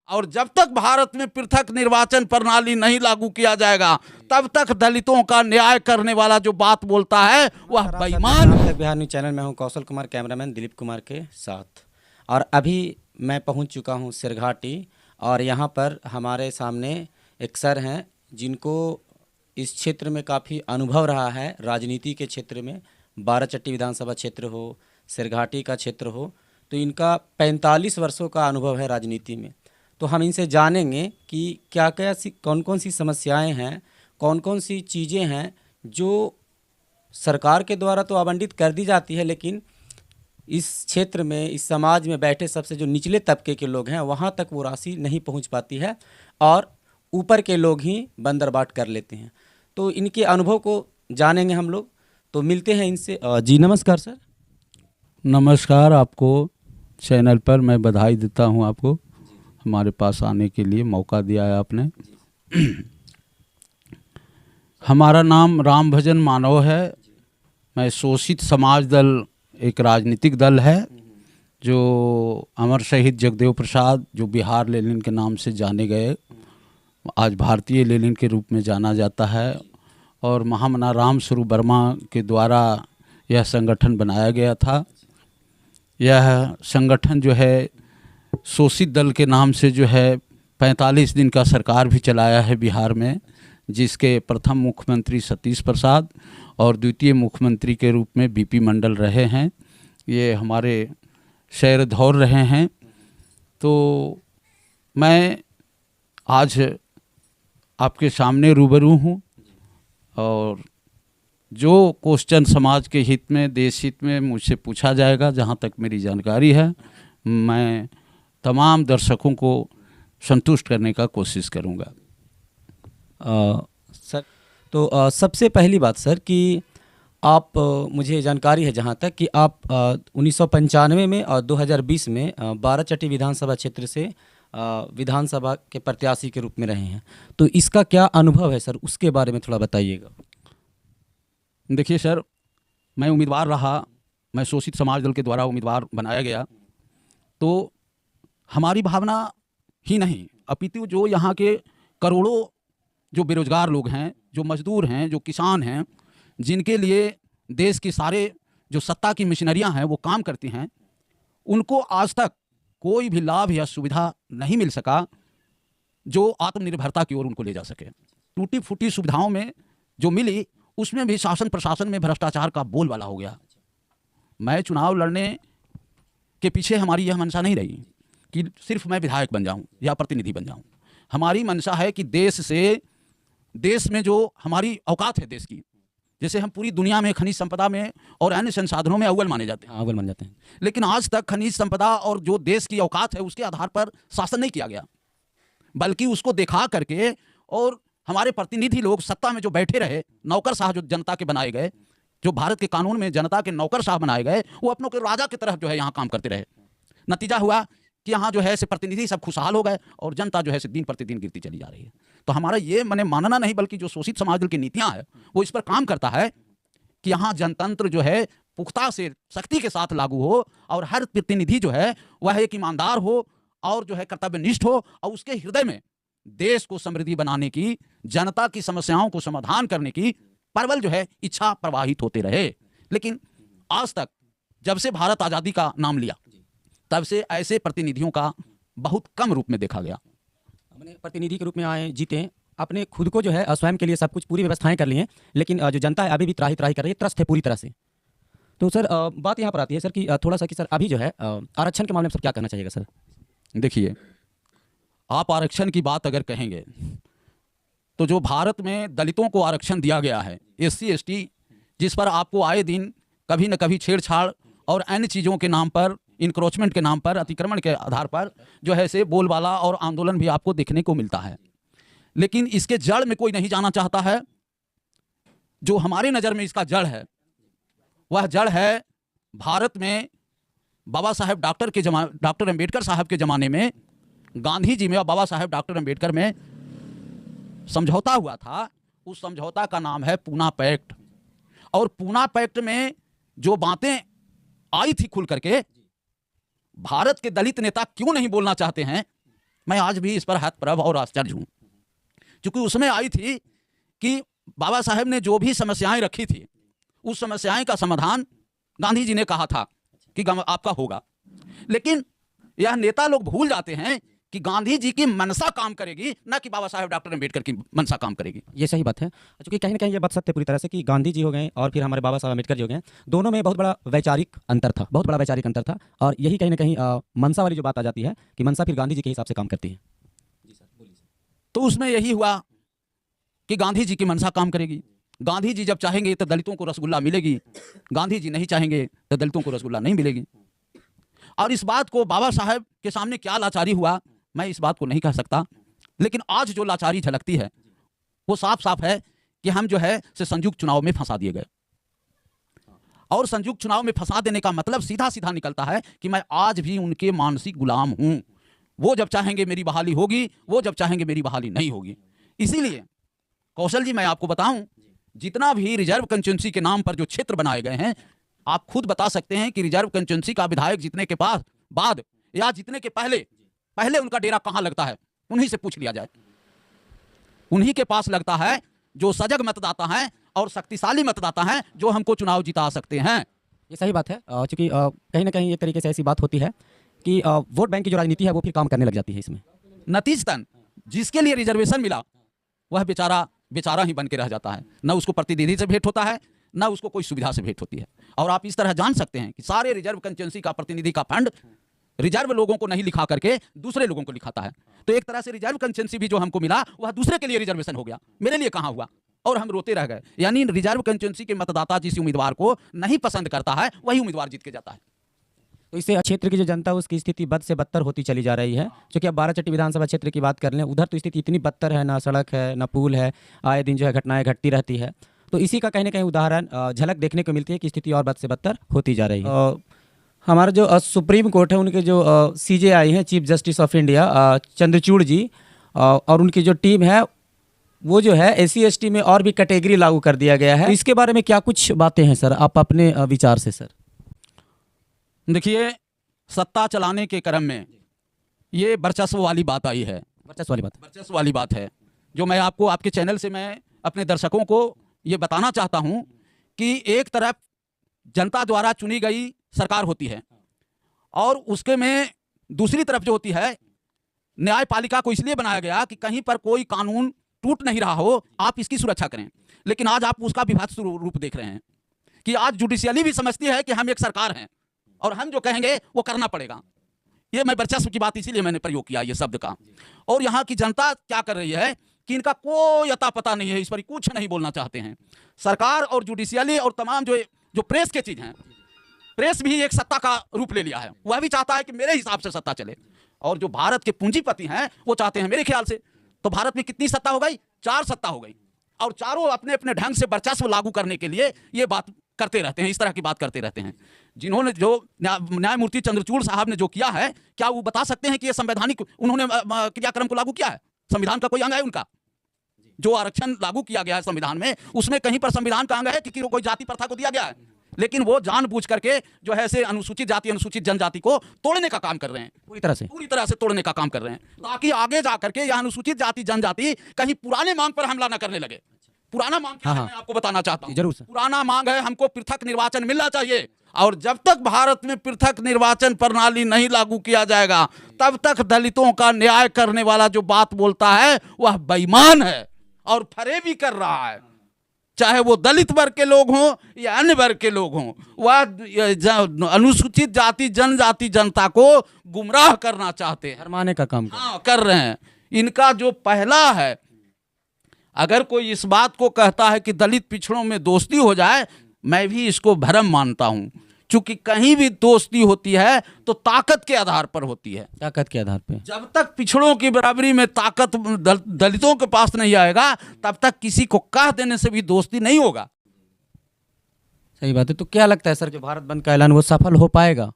और जब तक भारत में पृथक निर्वाचन प्रणाली नहीं लागू किया जाएगा तब तक दलितों का न्याय करने वाला जो बात बोलता है वह बेईमान है। बिहार न्यूज चैनल में हूं कौशल कुमार, कैमरामैन दिलीप कुमार के साथ। और अभी मैं पहुंच चुका हूं सिरघाटी और यहां पर हमारे सामने एक सर हैं जिनको इस क्षेत्र में काफ़ी अनुभव रहा है, राजनीति के क्षेत्र में। बाराचट्टी विधानसभा क्षेत्र हो, सिरघाटी का क्षेत्र हो, तो इनका 45 वर्षों का अनुभव है राजनीति में। तो हम इनसे जानेंगे कि क्या क्या कौन कौन सी समस्याएं हैं, कौन कौन सी चीज़ें हैं जो सरकार के द्वारा तो आवंटित कर दी जाती है, लेकिन इस क्षेत्र में, इस समाज में बैठे सबसे जो निचले तबके के लोग हैं वहाँ तक वो राशि नहीं पहुँच पाती है और ऊपर के लोग ही बंदरबाट कर लेते हैं। तो इनके अनुभव को जानेंगे हम लोग। तो मिलते हैं इनसे। जी नमस्कार सर। नमस्कार, आपको चैनल पर मैं बधाई देता हूं, आपको हमारे पास आने के लिए मौका दिया है आपने। हमारा नाम राम भजन मानव है। मैं शोषित समाज दल एक राजनीतिक दल है जो अमर शहीद जगदेव प्रसाद, जो बिहार लेनिन के नाम से जाने गए, आज भारतीय लेनिन के रूप में जाना जाता है, और महामना राम स्वरूप वर्मा के द्वारा यह संगठन बनाया गया था। यह संगठन जो है शोषित दल के नाम से जो है 45 दिन का सरकार भी चलाया है बिहार में, जिसके प्रथम मुख्यमंत्री सतीश प्रसाद और द्वितीय मुख्यमंत्री के रूप में बीपी मंडल रहे हैं। ये हमारे शहर धौर रहे हैं। तो मैं आज आपके सामने रूबरू हूँ और जो क्वेश्चन समाज के हित में, देश हित में मुझसे पूछा जाएगा, जहाँ तक मेरी जानकारी है, मैं तमाम दर्शकों को संतुष्ट करने का कोशिश करूँगा। सर तो सबसे पहली बात सर कि आप मुझे जानकारी है जहाँ तक कि आप 1995 में और 2020 में बाराचट्टी विधानसभा क्षेत्र से विधानसभा के प्रत्याशी के रूप में रहे हैं। तो इसका क्या अनुभव है सर, उसके बारे में थोड़ा बताइएगा। देखिए सर, मैं उम्मीदवार रहा, मैं शोषित समाज दल के द्वारा उम्मीदवार बनाया गया। तो हमारी भावना ही नहीं अपितु जो यहाँ के करोड़ों जो बेरोजगार लोग हैं, जो मजदूर हैं, जो किसान हैं, जिनके लिए देश की सारे जो सत्ता की मशीनरियाँ हैं वो काम करती हैं, उनको आज तक कोई भी लाभ या सुविधा नहीं मिल सका जो आत्मनिर्भरता की ओर उनको ले जा सके। टूटी फूटी सुविधाओं में जो मिली उसमें भी शासन प्रशासन में भ्रष्टाचार का बोलबाला हो गया। मैं चुनाव लड़ने के पीछे हमारी यह मंशा नहीं रही कि सिर्फ मैं विधायक बन जाऊं या प्रतिनिधि बन जाऊं। हमारी मंशा है कि देश में जो हमारी औकात है देश की, जैसे हम पूरी दुनिया में खनिज संपदा में और अन्य संसाधनों में अव्वल माने जाते हैं, अव्वल मान जाते हैं, लेकिन आज तक खनिज संपदा और जो देश की औकात है उसके आधार पर शासन नहीं किया गया, बल्कि उसको दिखा करके और हमारे प्रतिनिधि लोग सत्ता में जो बैठे रहे, नौकरशाह जो जनता के बनाए गए, जो भारत के कानून में जनता के नौकरशाह बनाए गए, वो अपनों के राजा की तरह जो है यहाँ काम करते रहे। नतीजा हुआ कि यहाँ जो है से प्रतिनिधि सब खुशहाल हो गए और जनता जो है से दिन प्रतिदिन गिरती चली जा रही है। तो हमारा ये मैंने मानना नहीं, बल्कि जो शोषित समाज दल की नीतियाँ हैं वो इस पर काम करता है कि यहाँ जनतंत्र जो है पुख्ता से सख्ती के साथ लागू हो और हर प्रतिनिधि जो है वह एक ईमानदार हो और जो है कर्तव्यनिष्ठ हो और उसके हृदय में देश को समृद्धि बनाने की, जनता की समस्याओं को समाधान करने की प्रबल जो है इच्छा प्रवाहित होते रहे। लेकिन आज तक जब से भारत आज़ादी का नाम लिया तब से ऐसे प्रतिनिधियों का बहुत कम रूप में देखा गया। अपने प्रतिनिधि के रूप में आए, जीते, अपने खुद को जो है स्वयं के लिए सब कुछ पूरी व्यवस्थाएं कर ली हैं, लेकिन जो जनता है अभी भी त्राही त्राही कर रही है, त्रस्त है पूरी तरह से। तो सर बात यहाँ पर आती है सर कि थोड़ा सा कि सर अभी जो है आरक्षण के मामले में सर क्या कहना चाहिएगा सर? देखिए, आप आरक्षण की बात अगर कहेंगे तो जो भारत में दलितों को आरक्षण दिया गया है, SC ST, जिस पर आपको आए दिन कभी न कभी छेड़छाड़ और अन्य चीज़ों के नाम पर, इंक्रोचमेंट के नाम पर, अतिक्रमण के आधार पर जो है से बोलबाला और आंदोलन भी आपको देखने को मिलता है। लेकिन इसके जड़ में कोई नहीं जाना चाहता है। जो हमारे नज़र में इसका जड़ है वह जड़ है भारत में बाबा साहेब डॉक्टर अम्बेडकर साहब के ज़माने में गांधी जी में और बाबा साहेब डॉक्टर अम्बेडकर में समझौता हुआ था। उस समझौता का नाम है पूना पैक्ट। और पूना पैक्ट में जो बातें आई थी खुल करके, भारत के दलित नेता क्यों नहीं बोलना चाहते हैं मैं आज भी इस पर हतप्रभ और आश्चर्य हूँ, क्योंकि उसमें आई थी कि बाबा साहेब ने जो भी समस्याएं रखी थी उस समस्याएं का समाधान गांधी जी ने कहा था कि आपका होगा। लेकिन यह नेता लोग भूल जाते हैं कि गांधी जी की मनसा काम करेगी, ना कि बाबा साहेब डॉक्टर अम्बेडकर की मनसा काम करेगी। ये सही बात है, क्योंकि कहीं ना कहीं ये बात सत्य पूरी तरह से कि गांधी जी हो गए और फिर हमारे बाबा साहब अम्बेडकर जी हो गए, दोनों में बहुत बड़ा वैचारिक अंतर था, बहुत बड़ा वैचारिक अंतर था। और यही कहीं ना कहीं मनसा वाली जो बात आ जाती है कि मनसा फिर गांधी जी के हिसाब से काम करती है। जी सर बोलिए। तो उसमें यही हुआ कि गांधी जी की मनसा काम करेगी। गांधी जी जब चाहेंगे तो दलितों को रसगुल्ला मिलेगी, गांधी जी नहीं चाहेंगे तो दलितों को रसगुल्ला नहीं मिलेगी। और इस बात को बाबा साहेब के सामने क्या लाचारी हुआ, मैं इस बात को नहीं कह सकता, लेकिन आज जो लाचारी झलकती है वो साफ साफ है कि हम जो है से संयुक्त चुनाव में फंसा दिए गए। और संयुक्त चुनाव में फंसा देने का मतलब सीधा सीधा निकलता है कि मैं आज भी उनके मानसिक गुलाम हूं। वो जब चाहेंगे मेरी बहाली होगी, वो जब चाहेंगे मेरी बहाली नहीं होगी। इसीलिए कौशल जी, मैं आपको बताऊं, जितना भी रिजर्व कंस्टिट्यूंसी के नाम पर जो क्षेत्र बनाए गए हैं, आप खुद बता सकते हैं कि रिजर्व कंस्टिट्यूंसी का विधायक जीतने के पास बाद या जीतने के पहले उनका डेरा कहां लगता है, उन्हीं से पूछ लिया जाए। उन्हीं के पास लगता है जो सजग मतदाता हैं और शक्तिशाली मतदाता हैं, जो हमको चुनाव जिता सकते हैं। ये सही बात है, क्योंकि कहीं ना कहीं एक तरीके से ऐसी बात होती है कि वोट बैंक की जो राजनीति है वो फिर काम करने लग जाती है इसमें। नतीजतन जिसके लिए रिजर्वेशन मिला वह बेचारा ही बन के रह जाता है, न उसको प्रतिनिधि से भेंट होता है, न उसको कोई सुविधा से भेंट होती है। और आप इस तरह जान सकते हैं कि सारे रिजर्व कंस्टिट्यूंसी का प्रतिनिधि का फंड रिजर्व लोगों को नहीं लिखा करके दूसरे लोगों को लिखाता है। तो एक तरह से रिजर्व कंस्टिट्यूंसी भी जो हमको मिला वह दूसरे के लिए रिजर्वेशन हो गया, मेरे लिए कहाँ हुआ, और हम रोते रह गए। यानी रिजर्व कंस्टिट्यूंसी के मतदाता जिस उम्मीदवार को नहीं पसंद करता है वही उम्मीदवार जीत के जाता है। तो इससे क्षेत्र की जो जनता है उसकी स्थिति बद से बदतर होती चली जा रही है। क्योंकि अब बाराचट्टी विधानसभा क्षेत्र की बात कर लें, उधर तो स्थिति इतनी बदतर है, ना सड़क है ना पुल है, आए दिन जो है घटनाएं घटती रहती है। तो इसी का कहीं ना कहीं उदाहरण झलक देखने को मिलती है कि स्थिति और बद से बदतर होती जा रही है। हमारा जो सुप्रीम कोर्ट है उनके जो CJI हैं, chief justice of India Chandrachud ji, और उनकी जो टीम है वो जो है SC/ST में और भी कैटेगरी लागू कर दिया गया है। तो इसके बारे में क्या कुछ बातें हैं सर, आप अपने विचार से सर? देखिए, सत्ता चलाने के क्रम में ये वर्चस्व वाली बात आई है। वर्चस्व वाली बात है जो मैं आपको आपके चैनल से मैं अपने दर्शकों को ये बताना चाहता हूँ कि एक तरफ जनता द्वारा चुनी गई सरकार होती है और उसके में दूसरी तरफ जो होती है न्यायपालिका को इसलिए बनाया गया कि कहीं पर कोई कानून टूट नहीं रहा हो, आप इसकी सुरक्षा करें। लेकिन आज आप उसका विभत्स रूप देख रहे हैं कि आज जुडिशियली भी समझती है कि हम एक सरकार हैं और हम जो कहेंगे वो करना पड़ेगा। ये मैं वर्चस्व की बात इसीलिए मैंने प्रयोग किया ये शब्द का। और यहाँ की जनता क्या कर रही है कि इनका कोई अता पता नहीं है, इस पर कुछ नहीं बोलना चाहते हैं। सरकार और जुडिशियली और तमाम जो प्रेस के चीज़ हैं, प्रेस भी एक सत्ता का रूप ले लिया है। वह भी चाहता है कि मेरे हिसाब से सत्ता चले। और जो भारत के पूंजीपति हैं वो चाहते हैं, मेरे ख्याल से तो भारत में कितनी सत्ता हो गई, 4 सत्ता हो गई, और चारों अपने अपने ढंग से वर्चस्व लागू करने के लिए ये बात करते रहते हैं, इस तरह की बात करते रहते हैं। जिन्होंने जो न्यायमूर्ति चंद्रचूड़ साहब ने जो किया है, क्या वो बता सकते हैं कि ये संवैधानिक उन्होंने क्रियाक्रम को लागू किया है? संविधान का कोई अंग है उनका? जो आरक्षण लागू किया गया है संविधान में, उसमें कहीं पर संविधान का अंग है कि कोई जाति प्रथा को दिया गया है? लेकिन वो जानबूझ करके जो है से अनुसूचित जाति अनुसूचित जनजाति को तोड़ने का काम कर रहे हैं, पूरी तरह से तोड़ने का काम कर रहे हैं, ताकि आगे जाकर के यह अनुसूचित जाति जनजाति कहीं पुराने मांग पर हमला न करने लगे। पुराना मांग क्या है मैं आपको बताना चाहता हूँ। जरूर सर। पुराना मांग है हमको पृथक निर्वाचन मिलना चाहिए, और जब तक भारत में पृथक निर्वाचन प्रणाली नहीं लागू किया जाएगा तब तक दलितों का न्याय करने वाला जो बात बोलता है वह बेईमान है और फरेबी कर रहा है। चाहे वो दलित वर्ग के लोग हों या अन्य वर्ग के लोग हों, वह अनुसूचित जाति जनजाति जनता को गुमराह करना चाहते हैं, हरमाने का काम कर रहे हैं। इनका जो पहला है, अगर कोई इस बात को कहता है कि दलित पिछड़ों में दोस्ती हो जाए, मैं भी इसको भ्रम मानता हूं, क्योंकि कहीं भी दोस्ती होती है तो ताकत के आधार पर होती है। ताकत के आधार पे जब तक पिछड़ों की बराबरी में ताकत दलितों के पास नहीं आएगा तब तक किसी को कह देने से भी दोस्ती नहीं होगा। सही बात है। तो क्या लगता है सर, जो भारत बंद का ऐलान वो सफल हो पाएगा?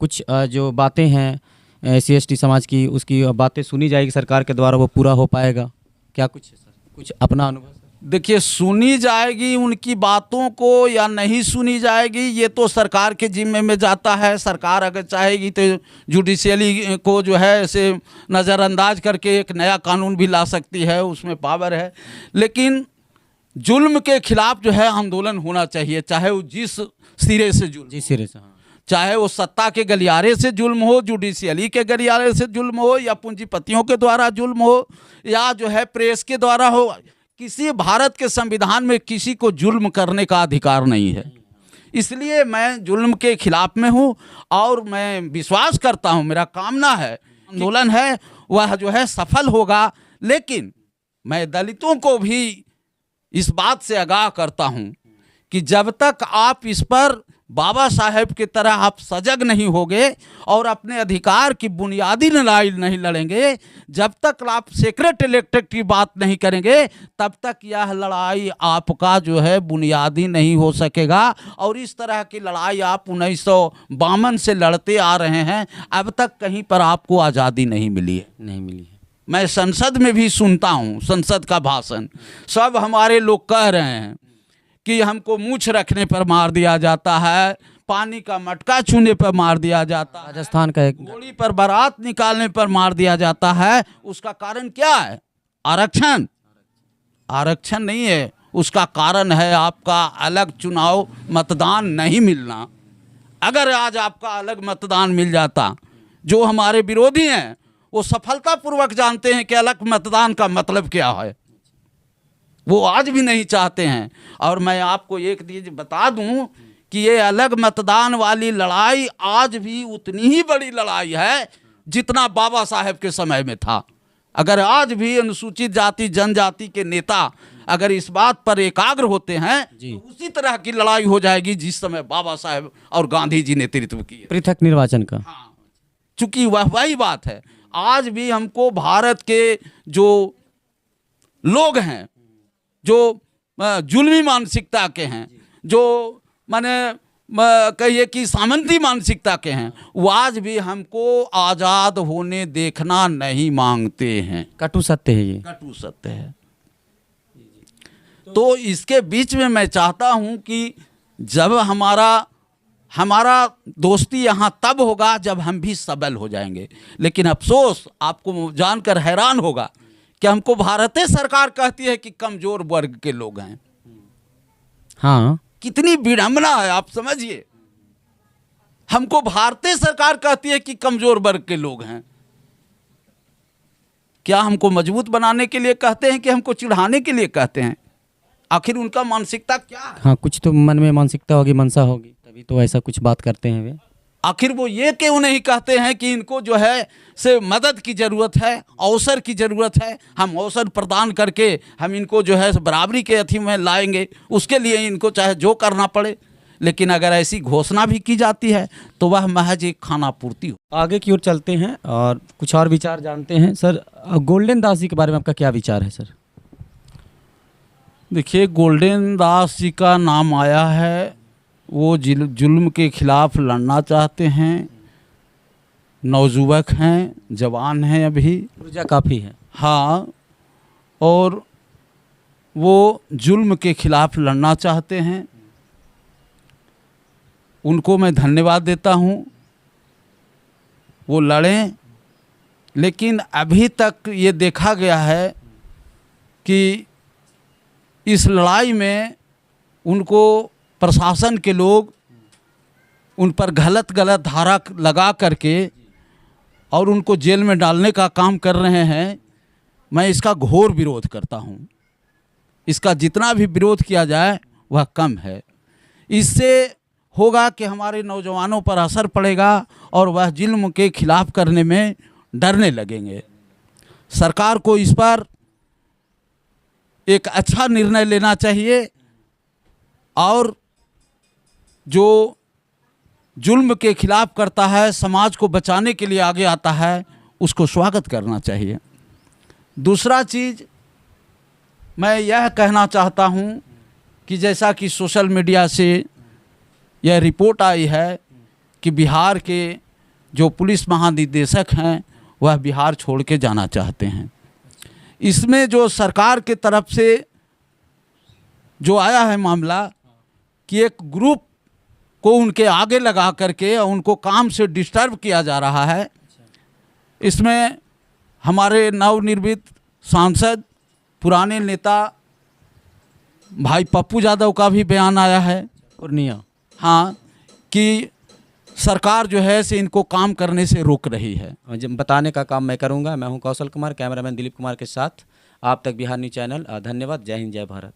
कुछ जो बातें हैं SC/ST समाज की, उसकी बातें सुनी जाएगी सरकार के द्वारा, वो पूरा हो पाएगा क्या? कुछ अपना अनुभव सर? देखिए, सुनी जाएगी उनकी बातों को या नहीं सुनी जाएगी, ये तो सरकार के जिम्मे में जाता है। सरकार अगर चाहेगी तो जुडिशियली को जो है ऐसे नज़रअंदाज करके एक नया कानून भी ला सकती है, उसमें पावर है। लेकिन जुल्म के खिलाफ जो है आंदोलन होना चाहिए, चाहे वो जिस सिरे से जुल्म, जिस सिरे से, हाँ। चाहे वो सत्ता के गलियारे से जुल्म हो, जुडिशियली के गलियारे से जुल्म हो, या पूंजीपतियों के द्वारा जुल्म हो, या जो है प्रेस के द्वारा हो। किसी भारत के संविधान में किसी को जुल्म करने का अधिकार नहीं है। इसलिए मैं जुल्म के खिलाफ में हूँ और मैं विश्वास करता हूँ, मेरा कामना है आंदोलन है वह जो है सफल होगा। लेकिन मैं दलितों को भी इस बात से आगाह करता हूँ कि जब तक आप इस पर बाबा साहेब की तरह आप सजग नहीं होगे और अपने अधिकार की बुनियादी लड़ाई नहीं लड़ेंगे, जब तक आप सेक्रेट इलेक्टेड की बात नहीं करेंगे, तब तक यह लड़ाई आपका जो है बुनियादी नहीं हो सकेगा। और इस तरह की लड़ाई आप 1952 से लड़ते आ रहे हैं, अब तक कहीं पर आपको आज़ादी नहीं मिली है। नहीं मिली है। मैं संसद में भी सुनता हूँ, संसद का भाषण, सब हमारे लोग कह रहे हैं कि हमको मूछ रखने पर मार दिया जाता है, पानी का मटका छूने पर मार दिया जाता है, राजस्थान का एक घोड़ी पर बारात निकालने पर मार दिया जाता है। उसका कारण क्या है? आरक्षण। आरक्षण नहीं है, उसका कारण है आपका अलग चुनाव मतदान नहीं मिलना। अगर आज आपका अलग मतदान मिल जाता, जो हमारे विरोधी हैं वो सफलतापूर्वक जानते हैं कि अलग मतदान का मतलब क्या है, वो आज भी नहीं चाहते हैं। और मैं आपको एक चीज बता दूं कि ये अलग मतदान वाली लड़ाई आज भी उतनी ही बड़ी लड़ाई है जितना बाबा साहेब के समय में था। अगर आज भी अनुसूचित जाति जनजाति के नेता अगर इस बात पर एकाग्र होते हैं तो उसी तरह की लड़ाई हो जाएगी जिस समय बाबा साहेब और गांधी जी नेतृत्व किए, पृथक निर्वाचन का। हाँ, चूंकि वही बात है। आज भी हमको भारत के जो लोग हैं, जो जुल्मी मानसिकता के हैं, जो माने कहिए कि सामंती मानसिकता के हैं, वो आज भी हमको आज़ाद होने देखना नहीं मांगते हैं। कटु सत्य है ये, कटु सत्य है। तो इसके बीच में मैं चाहता हूं कि जब हमारा दोस्ती यहाँ तब होगा जब हम भी सबल हो जाएंगे। लेकिन अफसोस, आपको जानकर हैरान होगा कि हमको भारतीय सरकार कहती है कि कमजोर वर्ग के लोग हैं। हाँ, कितनी विडंबना है, आप समझिए। हमको भारतीय सरकार कहती है कि कमजोर वर्ग के लोग हैं। क्या हमको मजबूत बनाने के लिए कहते हैं कि हमको चिढ़ाने के लिए कहते हैं? आखिर उनका मानसिकता क्या है? हाँ, कुछ तो मन में मानसिकता होगी, मनसा होगी, तभी तो ऐसा कुछ बात करते हैं वे। आखिर वो ये क्यों नहीं कहते हैं कि इनको जो है से मदद की ज़रूरत है, अवसर की ज़रूरत है, हम अवसर प्रदान करके हम इनको जो है बराबरी के अथी में लाएंगे, उसके लिए इनको चाहे जो करना पड़े। लेकिन अगर ऐसी घोषणा भी की जाती है तो वह महज एक खाना पूर्ति हो। आगे की ओर चलते हैं और कुछ और विचार जानते हैं। सर, गोल्डन दास जी के बारे में आपका क्या विचार है? सर देखिए, गोल्डन दास जी का नाम आया है, वो जुल्म के खिलाफ लड़ना चाहते हैं, नौजुवक हैं, जवान हैं, अभी ऊर्जा काफ़ी है। हाँ, और वो जुल्म के खिलाफ लड़ना चाहते हैं। उनको मैं धन्यवाद देता हूँ, वो लड़ें। लेकिन अभी तक ये देखा गया है कि इस लड़ाई में उनको प्रशासन के लोग उन पर गलत धारा लगा करके और उनको जेल में डालने का काम कर रहे हैं। मैं इसका घोर विरोध करता हूँ। इसका जितना भी विरोध किया जाए वह कम है। इससे होगा कि हमारे नौजवानों पर असर पड़ेगा और वह जुल्म के खिलाफ करने में डरने लगेंगे। सरकार को इस पर एक अच्छा निर्णय लेना चाहिए और जो जुल्म के खिलाफ करता है, समाज को बचाने के लिए आगे आता है, उसको स्वागत करना चाहिए। दूसरा चीज़ मैं यह कहना चाहता हूँ कि जैसा कि सोशल मीडिया से यह रिपोर्ट आई है कि बिहार के जो पुलिस महानिदेशक हैं वह बिहार छोड़ के जाना चाहते हैं। इसमें जो सरकार के तरफ से जो आया है मामला कि एक ग्रुप को उनके आगे लगा करके और उनको काम से डिस्टर्ब किया जा रहा है, इसमें हमारे नवनिर्मित सांसद पुराने नेता भाई पप्पू यादव का भी बयान आया है पूर्णिया। हाँ, कि सरकार जो है से इनको काम करने से रोक रही है। जब बताने का काम मैं करूंगा। मैं हूं कौशल कुमार, कैमरामैन दिलीप कुमार के साथ। आप तक बिहार न्यूज़ चैनल। धन्यवाद। जय हिंद, जय भारत।